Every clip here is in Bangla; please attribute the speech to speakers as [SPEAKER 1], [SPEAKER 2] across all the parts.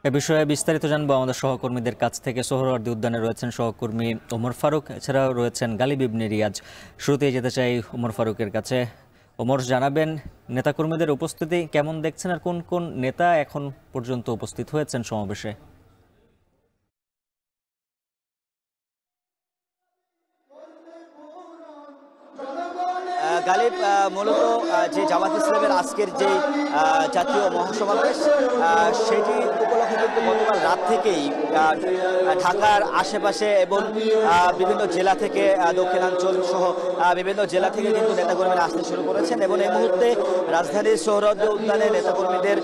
[SPEAKER 1] এ বিষয়ে বিস্তারিত জানবো আমাদের সহকর্মীদের কাছ থেকে। সোহরাওয়ার্দী উদ্যানে রয়েছেন সহকর্মী ওমর ফারুক, এছাড়াও রয়েছেন গালিব ইবনে রিয়াজ। শুরুতেই যেতে চাই ওমর ফারুকের কাছে। ওমর, জানাবেন নেতাকর্মীদের উপস্থিতি কেমন দেখছেন, আর কোন কোন নেতা এখন পর্যন্ত উপস্থিত হয়েছেন সমাবেশে?
[SPEAKER 2] গালিব, মূলত যে জামাত ইসলামের আজকের যে জাতীয় মহাসমাবেশ, সেটি উপলক্ষে কিন্তু গতকাল রাত থেকেই ঢাকার আশেপাশে এবং বিভিন্ন জেলা থেকে, দক্ষিণাঞ্চল সহ বিভিন্ন জেলা থেকে কিন্তু নেতাকর্মীরা আসতে শুরু করেছেন এবং এই মুহূর্তে রাজধানীর সোহরাওয়ার্দী উদ্যানে নেতাকর্মীদের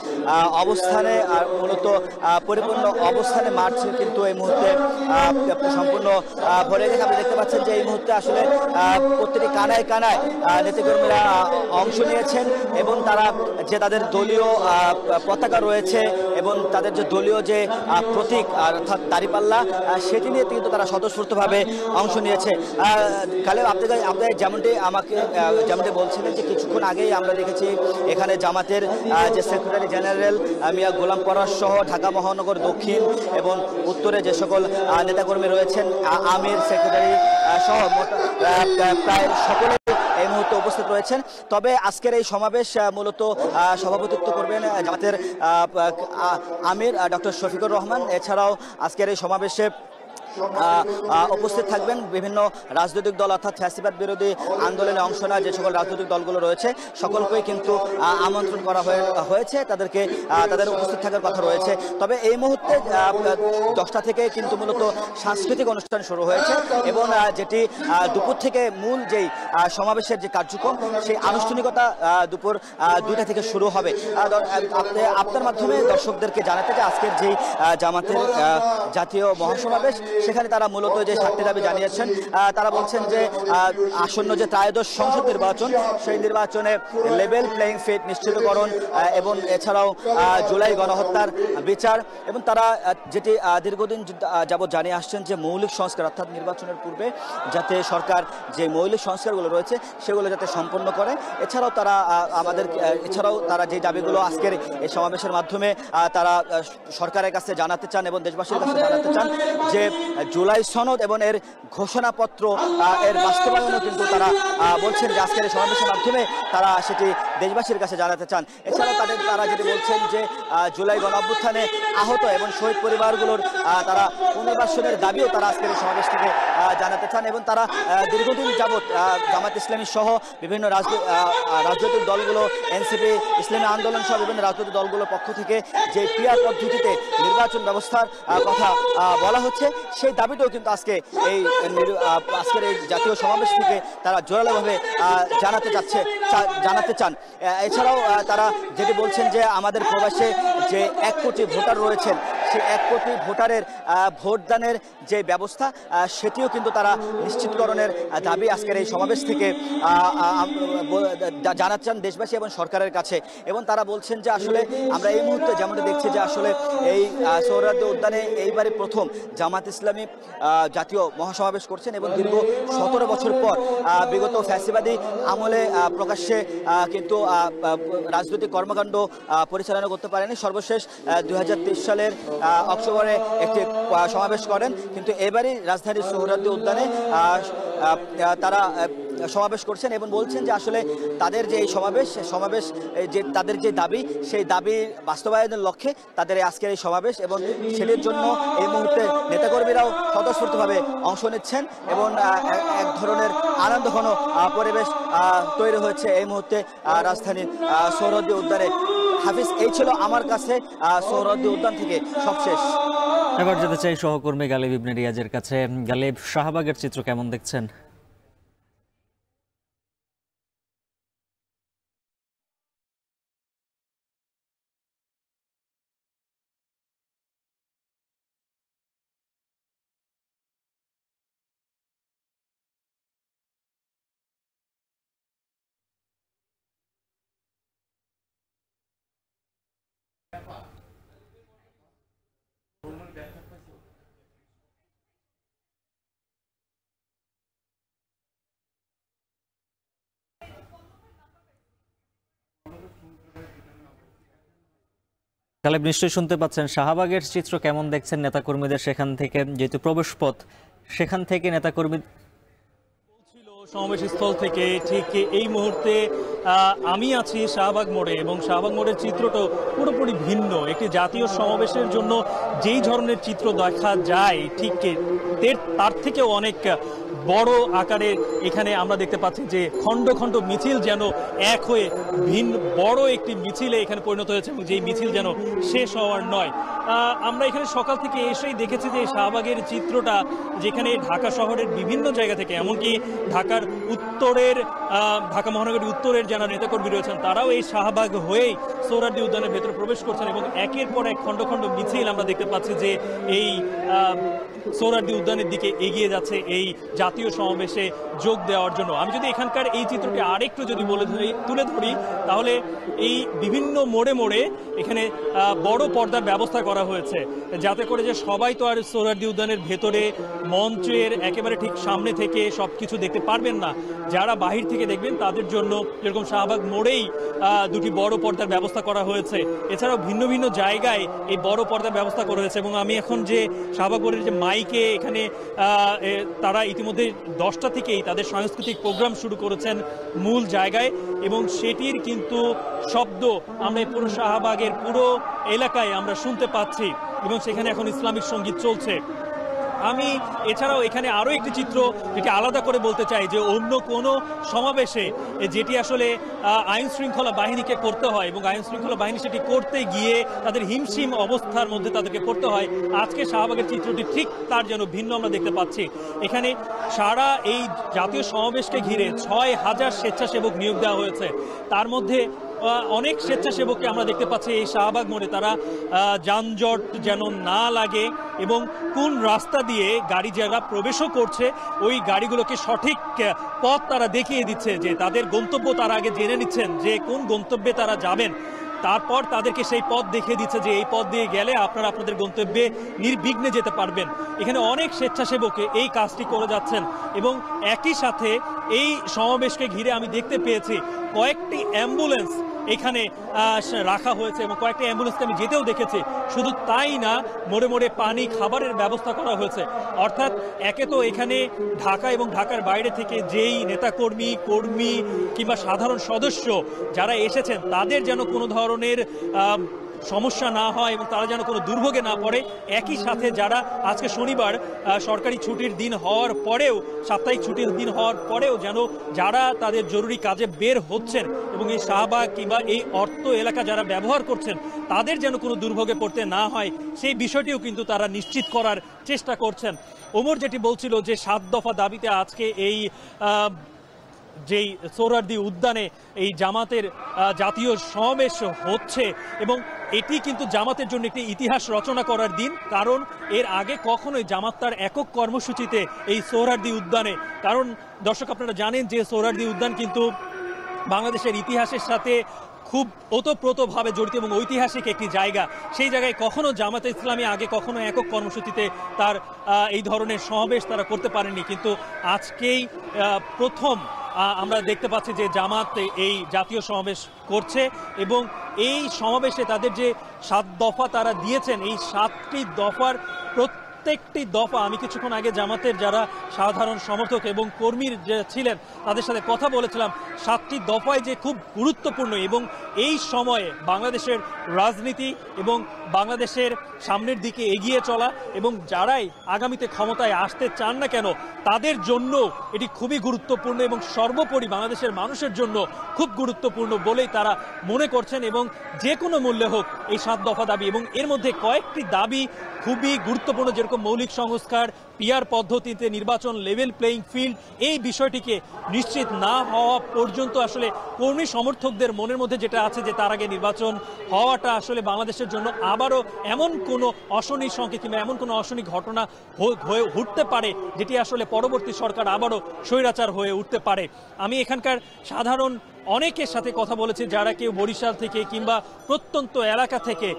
[SPEAKER 2] অবস্থানে মূলত পরিপূর্ণ অবস্থানে মার্চ কিন্তু এই মুহূর্তে সম্পূর্ণ ভরে গেছে। আপনি দেখতে পাচ্ছেন যে এই মুহূর্তে আসলে প্রতিটি কানায় কানায় নেতাকর্মীরা অংশ নিয়েছেন এবং তারা যে তাদের দলীয় পতাকা রয়েছে এবং তাদের যে দলীয় যে প্রতীক অর্থাৎ দাঁড়িপাল্লা, সেটি নিয়ে কিন্তু তারা স্বতঃস্ফূর্তভাবে অংশ নিয়েছে। কালে আপনাদের যেমনটি বলছিলেন যে কিছুক্ষণ আগেই আমরা দেখেছি এখানে জামাতের যে সেক্রেটারি জেনারেল মিয়া গোলাম পরশ সহ ঢাকা মহানগর দক্ষিণ এবং উত্তরে যে সকল নেতাকর্মী রয়েছেন, আমির, সেক্রেটারি সহ প্রায় সকলে এই মুহূর্তে উপস্থিত রয়েছেন। তবে আজকের এই সমাবেশ মূলত সভাপতিত্ব করবেন জামাতের আমির ডক্টর শফিকুর রহমান। এছাড়াও আজকের এই সমাবেশে উপস্থিত থাকবেন বিভিন্ন রাজনৈতিক দল, অর্থাৎ ফ্যাসিবাদ বিরোধী আন্দোলনে অংশ নেওয়া যে সকল রাজনৈতিক দলগুলো রয়েছে সকলকেই কিন্তু আমন্ত্রণ করা হয়েছে, তাদের উপস্থিত থাকার কথা রয়েছে। তবে এই মুহূর্তে 10টা থেকে কিন্তু মূলত সাংস্কৃতিক অনুষ্ঠান শুরু হয়েছে এবং যেটি দুপুর থেকে মূল যেই সমাবেশের যে কার্যক্রম, সেই আনুষ্ঠানিকতা দুপুর 2টা থেকে শুরু হবে। আপনার মাধ্যমে দর্শকদেরকে জানাতে যে আজকের যেই জামাতের জাতীয় মহাসমাবেশ, সেখানে তারা মূলত যে 7টি দাবি জানিয়েছেন। তারা বলছেন যে আসন্ন যে ত্রয়োদশ সংসদ নির্বাচন, সেই নির্বাচনে লেভেল প্লেইং ফিল্ড নিশ্চিতকরণ এবং এছাড়াও জুলাই গণহত্যার বিচার, এবং তারা যেটি দীর্ঘদিন যাবৎ জানিয়ে আসছেন যে মৌলিক সংস্কার, অর্থাৎ নির্বাচনের পূর্বে যাতে সরকার যে মৌলিক সংস্কারগুলো রয়েছে সেগুলো যাতে সম্পন্ন করে। এছাড়াও তারা যে দাবিগুলো আজকের এই সমাবেশের মাধ্যমে তারা সরকারের কাছে জানাতে চান এবং দেশবাসীর কাছে জানাতে চান যে জুলাই সনদ এবং এর ঘোষণাপত্র এর বাস্তবায়নও কিন্তু তারা বলছেন যে আজকের এই সমাবেশের মাধ্যমে তারা সেটি দেশবাসীর কাছে জানাতে চান। এছাড়াও তারা যেটি বলছেন যে জুলাই গণঅভ্যুত্থানে আহত এবং শহীদ পরিবারগুলোর তারা পুনর্বাসনের দাবিও তারা আজকের এই সমাবেশ থেকে জানাতে চান এবং তারা দীর্ঘদিন যাবৎ জামাত ইসলামী সহ বিভিন্ন রাজনৈতিক দলগুলো, এনসিপি, ইসলামী আন্দোলন সহ বিভিন্ন রাজনৈতিক দলগুলোর পক্ষ থেকে যে পিআর পদ্ধতিতে নির্বাচন ব্যবস্থার কথা বলা হচ্ছে, সেই দাবিটাও কিন্তু আজকের এই জাতীয় সমাবেশ থেকে তারা জোরালোভাবে জানাতে চান। এছাড়াও তারা যেটি বলছেন যে আমাদের প্রবাসে যে 1 কোটি ভোটার রয়েছেন, সেই 1 কোটি ভোটারের ভোটদানের যে ব্যবস্থা, সেটিও কিন্তু তারা নিশ্চিতকরণের দাবি আজকের এই সমাবেশ থেকে জানাচ্ছেন দেশবাসী এবং সরকারের কাছে। এবং তারা বলছেন যে আসলে আমরা এই মুহূর্তে যেমনটা দেখছি যে আসলে এই সোহরাওয়ার্দী উদ্যানে এইবারই প্রথম জামাত ইসলামী জাতীয় মহাসমাবেশ করছেন এবং দীর্ঘ 17 বছর পর বিগত ফ্যাসিবাদী আমলে প্রকাশ্যে কিন্তু রাজনৈতিক কর্মকাণ্ড পরিচালনা করতে পারেনি। সর্বশেষ 2023 সালের অক্টোবরে একটি সমাবেশ করেন, কিন্তু এবারই রাজধানীর সোহরাওয়ার্দী উদ্যানে তারা সমাবেশ করছেন এবং বলছেন যে আসলে তাদের যে এই সমাবেশ যে তাদের যে দাবি, সেই দাবি বাস্তবায়নের লক্ষ্যে তাদের আজকের এই সমাবেশ এবং সেটির জন্য এই মুহূর্তে নেতাকর্মীরাও স্বতঃস্ফূর্তভাবে অংশ নিচ্ছেন এবং এক ধরনের আনন্দঘন পরিবেশ তৈরি হয়েছে এই মুহূর্তে রাজধানীর সোহরাওয়ার্দী উদ্যানে। হাফিজ, এই ছিল আমার কাছে সোহরাওয়ার্দী উদ্যান থেকে সবশেষ।
[SPEAKER 1] এবার যেতে চাই সহকর্মী গালিব ইবনে রিয়াজের কাছে। গালিব, শাহবাগের চিত্র কেমন দেখছেন? গালিব, নিশ্চয়ই শুনতে পাচ্ছেন, শাহবাগের চিত্র কেমন দেখছেন নেতাকর্মীদের সেখান থেকে, যেহেতু প্রবেশ পথ সেখান থেকে নেতাকর্মী
[SPEAKER 3] সমাবেশ স্থল থেকে ঠিক এই মুহূর্তে আমি আছি শাহবাগ মোড়ে, এবং শাহবাগ মোড়ের চিত্রটা পুরোপুরি ভিন্ন। একটি জাতীয় সমাবেশের জন্য যেই ধরনের চিত্র দেখা যায় ঠিক তার থেকেও অনেক বড় আকারে এখানে আমরা দেখতে পাচ্ছি যে খণ্ড খণ্ড মিছিল যেন এক হয়ে ভিন্ন বড় একটি মিছিলে এখানে পরিণত হয়েছে, এবং যেই মিছিল যেন শেষ হওয়ার নয়। আমরা এখানে সকাল থেকে এসেই দেখেছি যে শাহবাগের চিত্রটা, যেখানে ঢাকা শহরের বিভিন্ন জায়গা থেকে, এমনকি ঢাকার উত্তরের ঢাকা মহানগরীর উত্তরের যারা নেতাকর্মী রয়েছেন তারাও এই শাহবাগ হয়েই সোহরাওয়ার্দী উদ্যানের ভেতরে প্রবেশ করছেন, এবং একের পর এক খণ্ড খণ্ড মিছিল আমরা দেখতে পাচ্ছি যে এই সোহরাওয়ার্দী উদ্যানের দিকে এগিয়ে যাচ্ছে এই জাতীয় সমাবেশে যোগ দেওয়ার জন্য। আমি যদি এখানকার এই চিত্রটি আরেকটু যদি তুলে ধরি, তাহলে এই বিভিন্ন মোড়ে মোড়ে এখানে বড় পর্দার ব্যবস্থা করা হয়েছে, যাতে করে যে সবাই তো আর সোহরাওয়ার্দী উদ্যানের ভেতরে মঞ্চের একেবারে ঠিক সামনে থেকে সবকিছু দেখতে পারবেন না। যারা বাহির থেকে দেখবেন তাদের জন্য যেরকম শাহবাগ মোড়েই দুটি বড় পর্দার ব্যবস্থা করা হয়েছে, এছাড়াও ভিন্ন ভিন্ন জায়গায় এই বড় পর্দার ব্যবস্থা করা হয়েছে। এবং আমি এখন যে শাহবাগ মোড়ের যে মাইকে এখানে তারা ইতিমধ্যে 10টা থেকেই তাদের সাংস্কৃতিক প্রোগ্রাম শুরু করেছেন মূল জায়গায়, এবং সেটির কিন্তু শব্দ আমরা পুরো শাহবাগের পুরো এলাকায় আমরা শুনতে পাচ্ছি, এবং সেখানে এখন ইসলামিক সঙ্গীত চলছে। আমি এছাড়াও এখানে আরও একটি চিত্র যেটি আলাদা করে বলতে চাই, যে অন্য কোনো সমাবেশে যেটি আসলে আইন শৃঙ্খলা বাহিনীকে করতে হয়, এবং আইন শৃঙ্খলা বাহিনী সেটি করতে গিয়ে তাদের হিমশিম অবস্থার মধ্যে তাদেরকে পড়তে হয়, আজকে শাহবাগের চিত্রটি ঠিক তার যেন ভিন্ন আমরা দেখতে পাচ্ছি। এখানে সারা এই জাতীয় সমাবেশকে ঘিরে 6000 স্বেচ্ছাসেবক নিয়োগ দেওয়া হয়েছে। তার মধ্যে অনেক স্বেচ্ছাসেবককে আমরা দেখতে পাচ্ছি এই শাহবাগ মোড়ে, তারা যানজট যেন না লাগে এবং কোন রাস্তা দিয়ে গাড়ি যারা প্রবেশও করছে ওই গাড়িগুলোকে সঠিক পথ তারা দেখিয়ে দিচ্ছে, যে তাদের গন্তব্য তারা আগে জেনে নিচ্ছেন যে কোন গন্তব্যে তারা যাবেন, তারপর তাদেরকে সেই পথ দেখিয়ে দিচ্ছে যে এই পথ দিয়ে গেলে আপনারা আপনাদের গন্তব্যে নির্বিঘ্নে যেতে পারবেন। এখানে অনেক স্বেচ্ছাসেবক এই কাজটি করে যাচ্ছেন, এবং একই সাথে এই সমাবেশকে ঘিরে আমি দেখতে পেয়েছি কয়েকটি অ্যাম্বুলেন্স এখানে রাখা হয়েছে, এবং কয়েকটি অ্যাম্বুলেন্সকে আমি যেতেও দেখেছি। শুধু তাই না, মোড়ে মোড়ে পানি খাবারের ব্যবস্থা করা হয়েছে। অর্থাৎ একে তো এখানে ঢাকা এবং ঢাকার বাইরে থেকে যেই নেতাকর্মী কর্মী কিংবা সাধারণ সদস্য যারা এসেছেন তাদের যেন কোনো ধরনের সমস্যা না হয় এবং তারা যেন কোনো দুর্ভোগে না পড়ে। একই সাথে যারা আজকে শনিবার সরকারি ছুটির দিন হওয়ার পরেও, সাপ্তাহিক ছুটির দিন হওয়ার পরেও যেন যারা তাদের জরুরি কাজে বের হচ্ছেন এবং এই শাহবাগ কিংবা এই অর্থ এলাকা যারা ব্যবহার করছেন তাদের যেন কোনো দুর্ভোগে পড়তে না হয়, সেই বিষয়টিও কিন্তু তারা নিশ্চিত করার চেষ্টা করছেন। ওমর যেটি বলছিল যে 7 দফা দাবিতে আজকে এই যেই সোহরাওয়ার্দী উদ্যানে এই জামাতের জাতীয় সমাবেশ হচ্ছে, এবং এটি কিন্তু জামাতের জন্য একটি ইতিহাস রচনা করার দিন, কারণ এর আগে কখনোই জামাত তার একক কর্মসূচিতে এই সোহরাওয়ার্দী উদ্যানে, কারণ দর্শক আপনারা জানেন যে সোহরাওয়ার্দী উদ্যান কিন্তু বাংলাদেশের ইতিহাসের সাথে খুব ওতপ্রোতভাবে জড়িত এবং ঐতিহাসিক একটি জায়গা। সেই জায়গায় কখনো জামাতে ইসলামী আগে কখনো একক কর্মসূচিতে তার এই ধরনের সমাবেশ তারা করতে পারেনি, কিন্তু আজকেই প্রথম আমরা দেখতে পাচ্ছি যে জামাত এই জাতীয় সমাবেশ করছে, এবং এই সমাবেশে তাদের যে 7 দফা তারা দিয়েছেন, এই 7টি দফার প্রত্যেকটি দফা, আমি কিছুক্ষণ আগে জামাতের যারা সাধারণ সমর্থক এবং কর্মীর যে ছিলেন তাদের সাথে কথা বলেছিলাম, 7টি দফায় যে খুব গুরুত্বপূর্ণ, এবং এই সময়ে বাংলাদেশের রাজনীতি এবং বাংলাদেশের সামনের দিকে এগিয়ে চলা এবং যারাই আগামীতে ক্ষমতায় আসতে চান না কেন তাদের জন্য এটি খুবই গুরুত্বপূর্ণ, এবং সর্বোপরি বাংলাদেশের মানুষের জন্য খুব গুরুত্বপূর্ণ বলেই তারা মনে করছেন, এবং যে কোনো মূল্যে হোক এই 7 দফা দাবি। এবং এর মধ্যে কয়েকটি দাবি খুবই গুরুত্বপূর্ণ, যেরকম মৌলিক সংস্কার, পিআর পদ্ধতিতে নির্বাচন, লেভেল প্লেইং ফিল্ড, এই বিষয়টিকে নিশ্চিত না হওয়া পর্যন্ত আসলে কর্মী সমর্থকদের মনের মধ্যে যেটা আছে যে তার আগে নির্বাচন হওয়াটা আসলে বাংলাদেশের জন্য আবারও এমন কোনো অশনি সংকেত কিংবা এমন কোনো অশনি ঘটনা হয়ে উঠতে পারে যেটি আসলে পরবর্তী সরকার আবারও স্বৈরাচার হয়ে উঠতে পারে। আমি এখানকার সাধারণ অনেকের সাথে কথা বলেছে যারা কেউ বরিশাল থেকে কিংবা প্রত্যন্ত এলাকা থেকে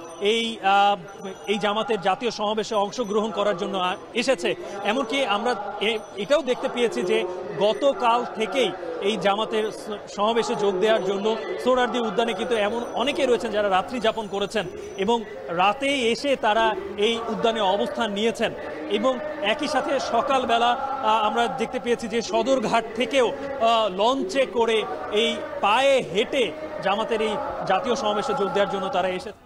[SPEAKER 3] এই জামাতের জাতীয় সমাবেশে অংশগ্রহণ করার জন্য এসেছে। এমনকি আমরা এটাও দেখতে পেয়েছি যে গতকাল থেকেই এই জামাতের সমাবেশে যোগ দেওয়ার জন্য সোহরাওয়ার্দী উদ্যানে কিন্তু এমন অনেকে রয়েছেন যারা রাত্রি যাপন করেছেন এবং রাতেই এসে তারা এই উদ্যানে অবস্থান নিয়েছেন। এবং একই সাথে সকালবেলা আমরা দেখতে পেয়েছি যে সদরঘাট থেকেও লঞ্চে করে এই পায়ে হেঁটে জামাতের এই জাতীয় সমাবেশে যোগ দেওয়ার জন্য তারা এসেছে।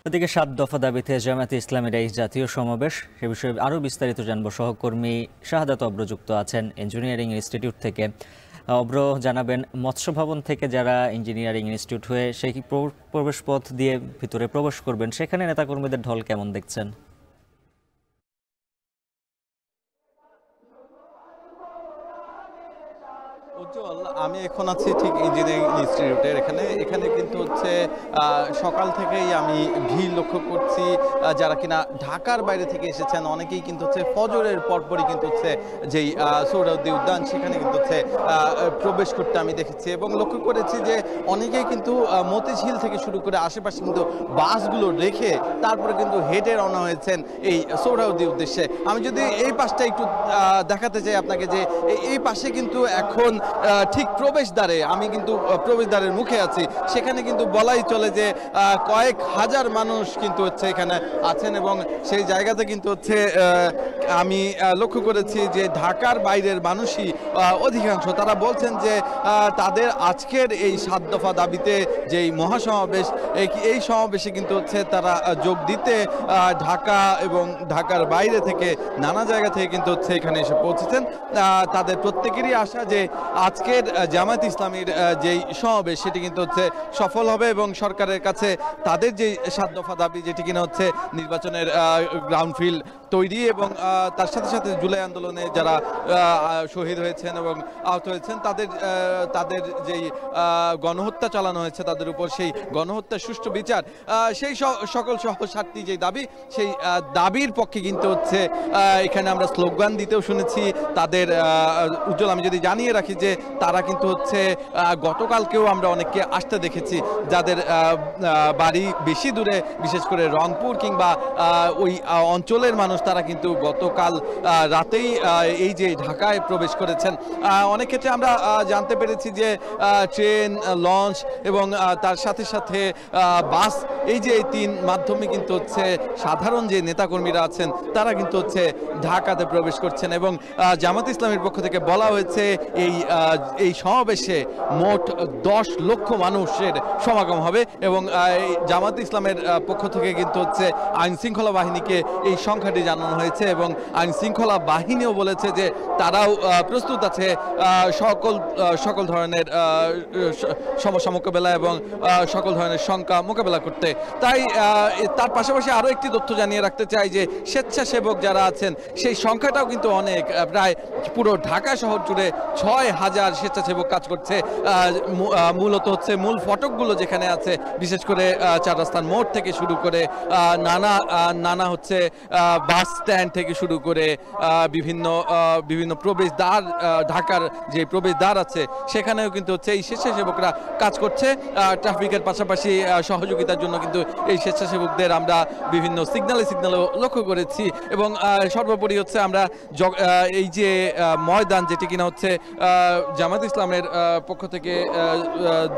[SPEAKER 1] ওদিকে 7 দফা দাবিতে জামায়াতে ইসলামীর এই জাতীয় সমাবেশ, সে বিষয়ে আরও বিস্তারিত জানবো। সহকর্মী শাহাদাত অব্র যুক্ত আছেন ইঞ্জিনিয়ারিং ইনস্টিটিউট থেকে। অব্র, জানাবেন মৎস্য ভবন থেকে যারা ইঞ্জিনিয়ারিং ইনস্টিটিউট হয়ে সেই প্রবেশ পথ দিয়ে ভিতরে প্রবেশ করবেন, সেখানে নেতাকর্মীদের ঢল কেমন দেখছেন?
[SPEAKER 4] উজ্জ্বল, আমি এখন আছি ঠিক ইঞ্জিনিয়ারিং ইনস্টিটিউটের এখানে কিন্তু হচ্ছে সকাল থেকেই আমি ভিড় লক্ষ্য করছি যারা কিনা ঢাকার বাইরে থেকে এসেছেন। অনেকেই কিন্তু হচ্ছে ফজরের পরপরই কিন্তু হচ্ছে যেই সোহরাওয়ার্দী উদ্যান সেখানে কিন্তু হচ্ছে প্রবেশ করতে আমি দেখেছি এবং লক্ষ্য করেছি যে অনেকেই কিন্তু মতিঝিল থেকে শুরু করে আশেপাশে কিন্তু বাসগুলো রেখে তারপরে কিন্তু হেঁটে রওনা হয়েছেন এই সোহরাওয়ার্দী উদ্দেশ্যে। আমি যদি এই পাশটা একটু দেখাতে চাই আপনাকে, যে এই পাশে কিন্তু এখন ঠিক প্রবেশদ্বারে, আমি কিন্তু প্রবেশদ্বারের মুখে আছি, সেখানে কিন্তু বলাই চলে যে কয়েক হাজার মানুষ কিন্তু হচ্ছে এখানে আছেন এবং সেই জায়গাতে কিন্তু হচ্ছে আমি লক্ষ্য করেছি যে ঢাকার বাইরের মানুষই অধিকাংশ। তারা বলছেন যে তাদের আজকের এই 7 দফা দাবিতে যেই মহাসমাবেশ, এই সমাবেশে কিন্তু হচ্ছে তারা যোগ দিতে ঢাকা এবং ঢাকার বাইরে থেকে নানা জায়গা থেকে কিন্তু হচ্ছে এখানে এসে পৌঁছেছেন। তাদের প্রত্যেকেরই আশা যে আজকের জামায়াত ইসলামীর যেই সমাবেশ সেটি কিন্তু হচ্ছে সফল হবে এবং সরকারের কাছে তাদের যে 7 দফা দাবি, যেটি কিনা হচ্ছে নির্বাচনের গ্রাউন্ড ফিল্ড তৈরি এবং তার সাথে সাথে জুলাই আন্দোলনে যারা শহীদ হয়েছেন এবং আহত হয়েছেন তাদের যেই গণহত্যা চালানো হয়েছে তাদের উপর, সেই গণহত্যার সুষ্ঠু বিচার, সেই সকল সহ 7টি যে দাবি, সেই দাবির পক্ষে কিন্তু হচ্ছে এখানে আমরা স্লোগান দিতেও শুনেছি তাদের। উজ্জ্বল, আমি যদি জানিয়ে রাখি যে তারা কিন্তু হচ্ছে গতকালকেও আমরা অনেককে আসতে দেখেছি যাদের বাড়ি বেশি দূরে, বিশেষ করে রংপুর কিংবা ওই অঞ্চলের মানুষ, তারা কিন্তু গতকাল রাতেই এই যে ঢাকায় প্রবেশ করেছেন। অনেক ক্ষেত্রে আমরা জানতে পেরেছি যে ট্রেন, লঞ্চ এবং তার সাথে সাথে বাস, এই যে এই 3 মাধ্যমে কিন্তু হচ্ছে সাধারণ যে নেতাকর্মীরা আছেন তারা কিন্তু হচ্ছে ঢাকাতে প্রবেশ করছেন এবং জামায়াত ইসলামীর পক্ষ থেকে বলা হয়েছে এই সমাবেশে মোট 10 লক্ষ মানুষের সমাগম হবে এবং জামায়াত ইসলামের পক্ষ থেকে কিন্তু হচ্ছে আইন শৃঙ্খলা বাহিনীকে এই সংখ্যাটি জানানো হয়েছে এবং আইন শৃঙ্খলা বাহিনীও বলেছে যে তারাও প্রস্তুত আছে সকল ধরনের সমস্যা মোকাবেলা এবং সকল ধরনের শঙ্কা মোকাবেলা করতে। তাই তার পাশাপাশি আরও একটি তথ্য জানিয়ে রাখতে চাই যে স্বেচ্ছাসেবক যারা আছেন সেই সংখ্যাটাও কিন্তু অনেক, প্রায় পুরো ঢাকা শহর জুড়ে 6000 স্বেচ্ছাসেবক কাজ করছে। মূলত হচ্ছে মূল ফটকগুলো যেখানে আছে, বিশেষ করে 4 রাস্তার মোড় থেকে শুরু করে নানা হচ্ছে বাস স্ট্যান্ড থেকে শুরু করে বিভিন্ন প্রবেশদ্বার, ঢাকার যে প্রবেশদ্বার আছে সেখানেও কিন্তু হচ্ছে এই স্বেচ্ছাসেবকরা কাজ করছে। ট্রাফিকের পাশাপাশি সহযোগিতার জন্য কিন্তু এই স্বেচ্ছাসেবকদের আমরা বিভিন্ন সিগন্যালও লক্ষ্য করেছি এবং সর্বোপরি হচ্ছে আমরা এই যে ময়দান, যেটি কিনা হচ্ছে জামায়াত ইসলামের পক্ষ থেকে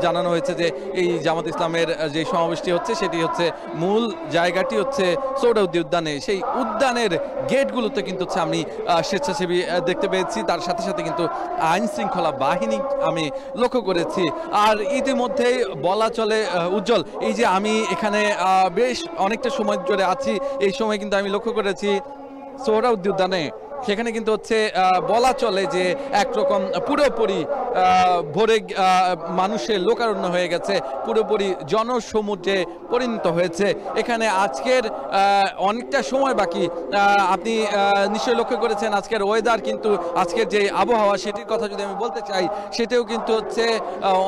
[SPEAKER 4] জানানো হয়েছে যে এই জামায়াত ইসলামের যে সমাবেশটি হচ্ছে সেটি হচ্ছে মূল জায়গাটি হচ্ছে সোহরাওয়ার্দী উদ্যানে। সেই উদ্যানের গেটগুলোতে কিন্তু হচ্ছে আমি স্বেচ্ছাসেবী দেখতে পেয়েছি, তার সাথে সাথে কিন্তু আইন শৃঙ্খলা বাহিনী আমি লক্ষ্য করেছি। আর ইতিমধ্যেই বলা চলে উজ্জ্বল, এই যে আমি এখানে বেশ অনেকটা সময় ধরে আছি, এই সময় কিন্তু আমি লক্ষ্য করেছি সোহরাওয়ার্দী উদ্যানে সেখানে কিন্তু হচ্ছে বলা চলে যে একরকম পুরোপুরি ভরে মানুষের লোকারণ্য হয়ে গেছে, পুরোপুরি জনসমুদ্রে পরিণত হয়েছে। এখানে আজকের অনেকটা সময় বাকি। আপনি নিশ্চয়ই লক্ষ্য করেছেন আজকের ওয়েদার, কিন্তু আজকের যে আবহাওয়া সেটির কথা যদি আমি বলতে চাই, সেটাও কিন্তু হচ্ছে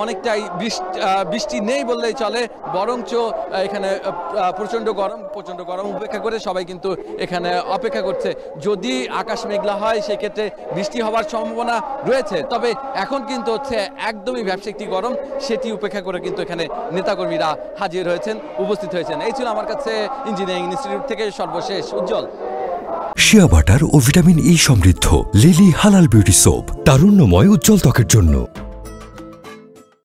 [SPEAKER 4] অনেকটাই বৃষ্টি নেই বললেই চলে, বরঞ্চ এখানে প্রচণ্ড গরম উপেক্ষা করে সবাই কিন্তু এখানে অপেক্ষা করছে। যদি আকাশ আকাশ মেঘলা হয় সেক্ষেত্রে বৃষ্টি হওয়ার সম্ভাবনা রয়েছে। তবে এখন কিন্তু হচ্ছে একদমই ব্যবসায়িক একটি গরম, সেটি উপেক্ষা করে কিন্তু এখানে নেতাকর্মীরা হাজির হয়েছেন, উপস্থিত হয়েছেন। এই ছিল আমার কাছে ইঞ্জিনিয়ারিং ইনস্টিটিউট থেকে সর্বশেষ। উজ্জ্বল।
[SPEAKER 5] শিয়া বাটার ও ভিটামিন ই সমৃদ্ধ লিলি হালাল বিউটি সোপ, তারুণ্যময় উজ্জ্বল ত্বকের জন্য।